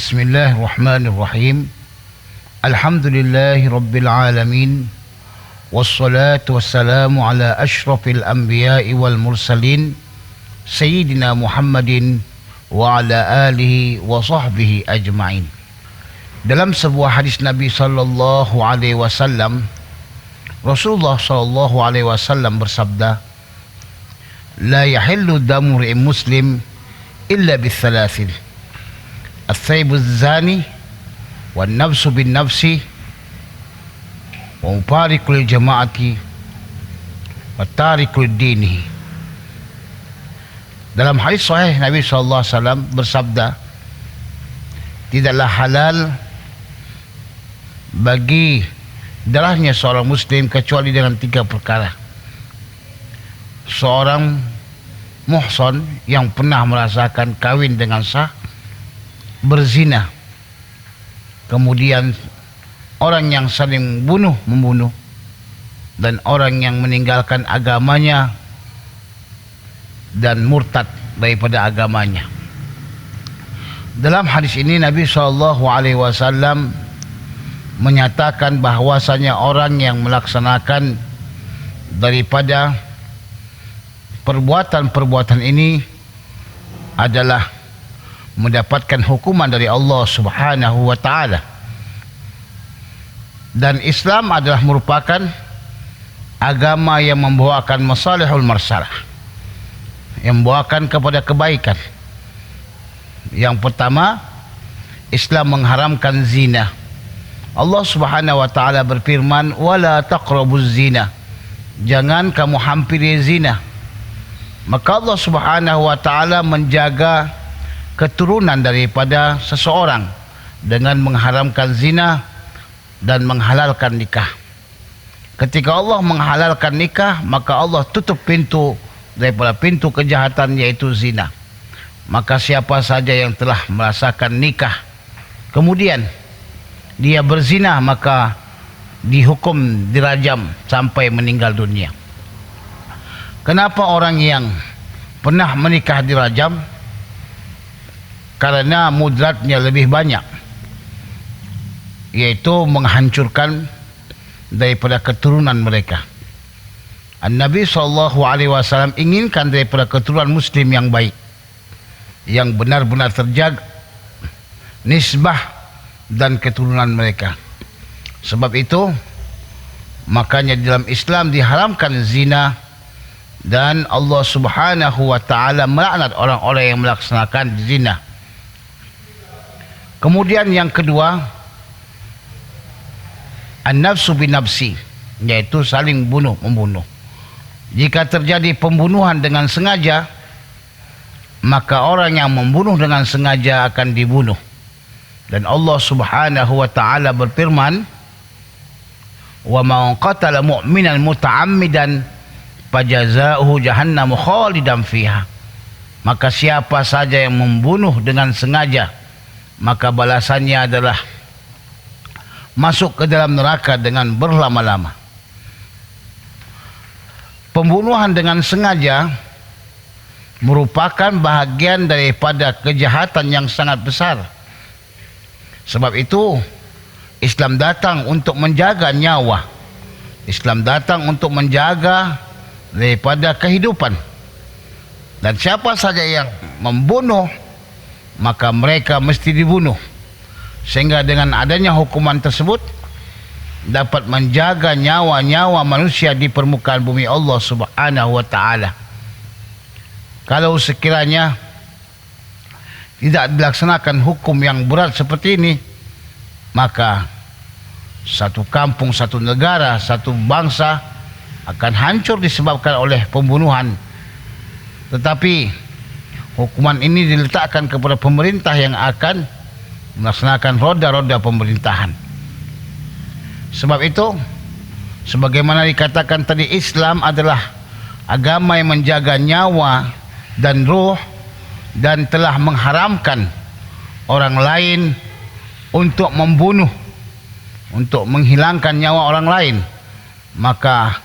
Bismillahirrahmanirrahim. Alhamdulillahi Rabbil Alamin. Wassalatu wassalamu ala ashrafil anbiya'i wal mursalin Sayyidina Muhammadin wa ala alihi wa sahbihi ajma'in. Dalam sebuah hadis Nabi sallallahu alaihi wasallam, Rasulullah sallallahu alaihi wasallam bersabda, "La yahillu damu ri'in muslim illa bithalathin. Al-thaybu zani wa nafsu bin nafsi wa mufarikul jama'ati wa tarikul dinihi." Dalam hadis sahih Nabi SAW bersabda, tidaklah halal bagi darahnya seorang muslim kecuali dengan 3 perkara. Seorang muhsan yang pernah merasakan kawin dengan sah, berzina, kemudian orang yang saling membunuh, dan orang yang meninggalkan agamanya dan murtad daripada agamanya. Dalam hadis ini Nabi SAW menyatakan bahwasanya orang yang melaksanakan daripada perbuatan-perbuatan ini adalah mendapatkan hukuman dari Allah Subhanahu wa taala. Dan Islam adalah merupakan agama yang membawakan masalihul marsalah, yang membawakan kepada kebaikan. Yang pertama, Islam mengharamkan zina. Allah Subhanahu wa taala berfirman, "Wala taqrabuz zina." Jangan kamu hampiri zina. Maka Allah Subhanahu wa taala menjaga keturunan daripada seseorang dengan mengharamkan zina dan menghalalkan nikah. Ketika Allah menghalalkan nikah, maka Allah tutup pintu daripada pintu kejahatan, yaitu zina. Maka siapa saja yang telah merasakan nikah kemudian dia berzina, maka dihukum dirajam sampai meninggal dunia. Kenapa orang yang pernah menikah dirajam? Karena mudaratnya lebih banyak, yaitu menghancurkan daripada keturunan mereka. Nabi SAW inginkan daripada keturunan muslim yang baik, yang benar-benar terjaga nisbah dan keturunan mereka. Sebab itu makanya dalam Islam diharamkan zina, dan Allah Subhanahu wa taala melaknat orang-orang yang melaksanakan zina. Kemudian yang kedua, an-nafsu bin nafsi, yaitu saling membunuh. Jika terjadi pembunuhan dengan sengaja, maka orang yang membunuh dengan sengaja akan dibunuh. Dan Allah Subhanahu wa taala berfirman, "Wa man qatala mu'minan muta'ammidan fajazaohu jahannam khalidan fiha." Maka siapa saja yang membunuh dengan sengaja, maka balasannya adalah masuk ke dalam neraka dengan berlama-lama. Pembunuhan dengan sengaja merupakan bahagian daripada kejahatan yang sangat besar. Sebab itu Islam datang untuk menjaga nyawa. Islam datang untuk menjaga daripada kehidupan. Dan siapa saja yang membunuh, maka mereka mesti dibunuh. Sehingga dengan adanya hukuman tersebut dapat menjaga nyawa-nyawa manusia di permukaan bumi Allah Subhanahu wa taala. Kalau sekiranya tidak dilaksanakan hukum yang berat seperti ini, maka satu kampung, satu negara, satu bangsa akan hancur disebabkan oleh pembunuhan. Tetapi hukuman ini diletakkan kepada pemerintah yang akan melaksanakan roda-roda pemerintahan. Sebab itu, sebagaimana dikatakan tadi, Islam adalah agama yang menjaga nyawa dan ruh, dan telah mengharamkan orang lain untuk membunuh, untuk menghilangkan nyawa orang lain. Maka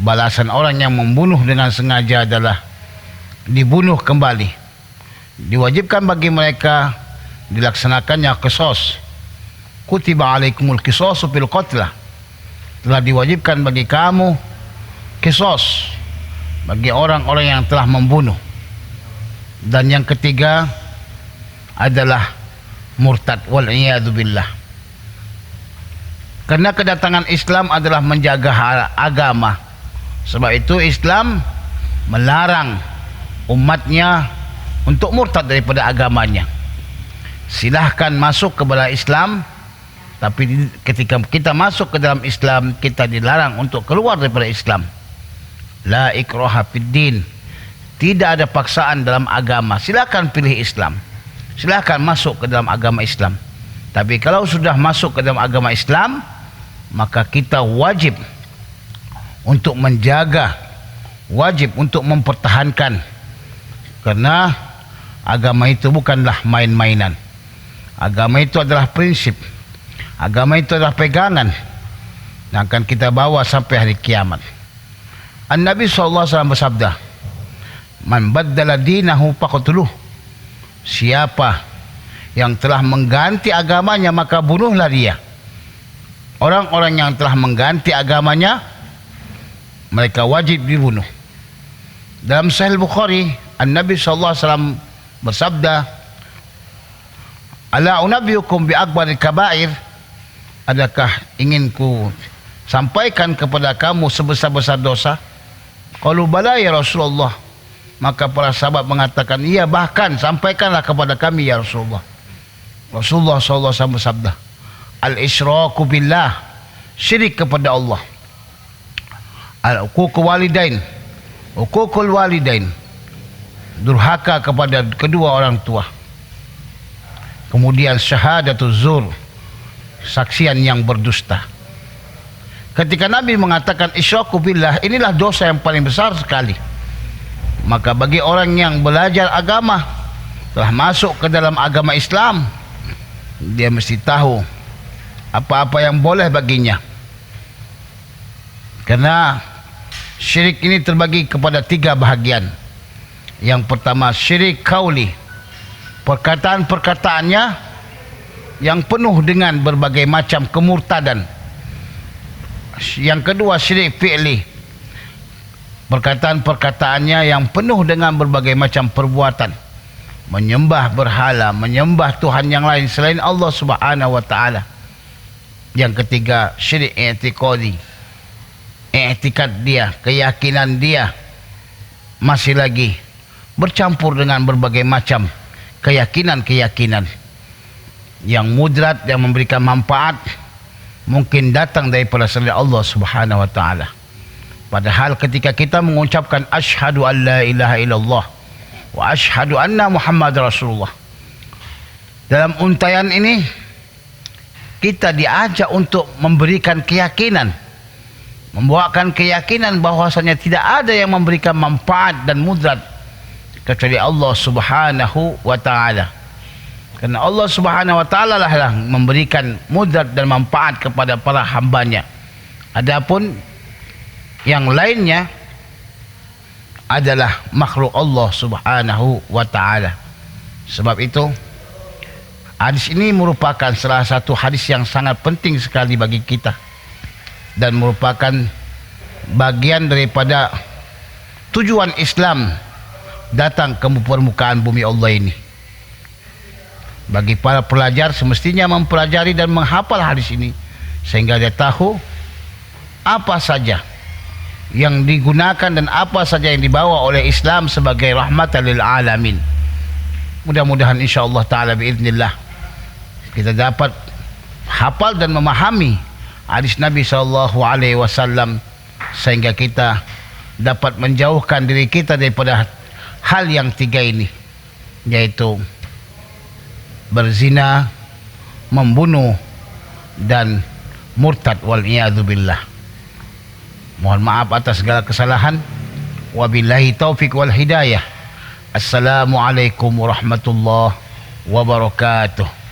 balasan orang yang membunuh dengan sengaja adalah dibunuh kembali. Diwajibkan bagi mereka dilaksanakannya qisas. Kutiba alaikumul qisasu fil qatlah, telah diwajibkan bagi kamu qisas bagi orang-orang yang telah membunuh. Dan yang ketiga adalah murtad, wal iyadu billah. Karena kedatangan Islam adalah menjaga agama. Sebab itu Islam melarang umatnya untuk murtad daripada agamanya. Silahkan masuk kepada Islam, tapi ketika kita masuk ke dalam Islam, kita dilarang untuk keluar daripada Islam. La ikraha fid din. Tidak ada paksaan dalam agama. Silakan pilih Islam, silakan masuk ke dalam agama Islam. Tapi kalau sudah masuk ke dalam agama Islam, maka kita wajib untuk menjaga, wajib untuk mempertahankan. Karena agama itu bukanlah main-mainan. Agama itu adalah prinsip. Agama itu adalah pegangan yang akan kita bawa sampai hari kiamat. An-Nabi SAW bersabda, man baddala dinahu faqtuluh. Siapa yang telah mengganti agamanya, maka bunuhlah dia. Orang-orang yang telah mengganti agamanya, mereka wajib dibunuh. Dalam Sahih Bukhari, An-Nabi SAW bersabda, ala unabbiukum bi akbaril kabair. Adakah ingin ku sampaikan kepada kamu sebesar-besar dosa? Qalu bala ya Rasulullah. Maka para sahabat mengatakan, iya, bahkan sampaikanlah kepada kami ya Rasulullah. Rasulullah SAW bersabda, al-isyraku billah, syirik kepada Allah. Al-uququ walidain, uququl walidain, durhaka kepada kedua orang tua. Kemudian syahadatul zur, saksian yang berdusta. Ketika Nabi mengatakan isyraku billah, inilah dosa yang paling besar sekali. Maka bagi orang yang belajar agama, telah masuk ke dalam agama Islam, dia mesti tahu apa-apa yang boleh baginya. Karena syirik ini terbagi kepada 3 bahagian. Yang pertama syirik kauli, perkataan-perkataannya yang penuh dengan berbagai macam kemurtadan. Yang kedua syirik fi'li, perkataan-perkataannya yang penuh dengan berbagai macam perbuatan, menyembah berhala, menyembah Tuhan yang lain selain Allah Subhanahu wa taala. Yang ketiga syirik i'tiqadi, i'tikad dia, keyakinan dia masih lagi bercampur dengan berbagai macam keyakinan-keyakinan yang mudrat, yang memberikan manfaat, mungkin datang daripada selain Allah Subhanahu wa taala. Padahal ketika kita mengucapkan asyhadu an la ilaha illallah wa asyhadu anna Muhammad Rasulullah, dalam untayan ini kita diajak untuk memberikan keyakinan, membawakan keyakinan bahwasanya tidak ada yang memberikan manfaat dan mudrat kecuali Allah Subhanahu wa taala. Karena Allah Subhanahu wa taala lah yang memberikan mudrat dan manfaat kepada para hambanya. Adapun yang lainnya adalah makhluk Allah Subhanahu wa taala. Sebab itu hadis ini merupakan salah satu hadis yang sangat penting sekali bagi kita, dan merupakan bagian daripada tujuan Islam datang ke permukaan bumi Allah ini. Bagi para pelajar semestinya mempelajari dan menghafal hadis ini, sehingga dia tahu apa saja yang digunakan dan apa saja yang dibawa oleh Islam sebagai rahmatan lil alamin. Mudah-mudahan insyaallah taala biiznillah kita dapat hafal dan memahami hadis Nabi SAW, sehingga kita dapat menjauhkan diri kita daripada hal yang 3 ini, yaitu berzina, membunuh, dan murtad, wal iyadu billah. Mohon maaf atas segala kesalahan. Wabillahi taufiq wal hidayah. Assalamualaikum warahmatullahi wabarakatuh.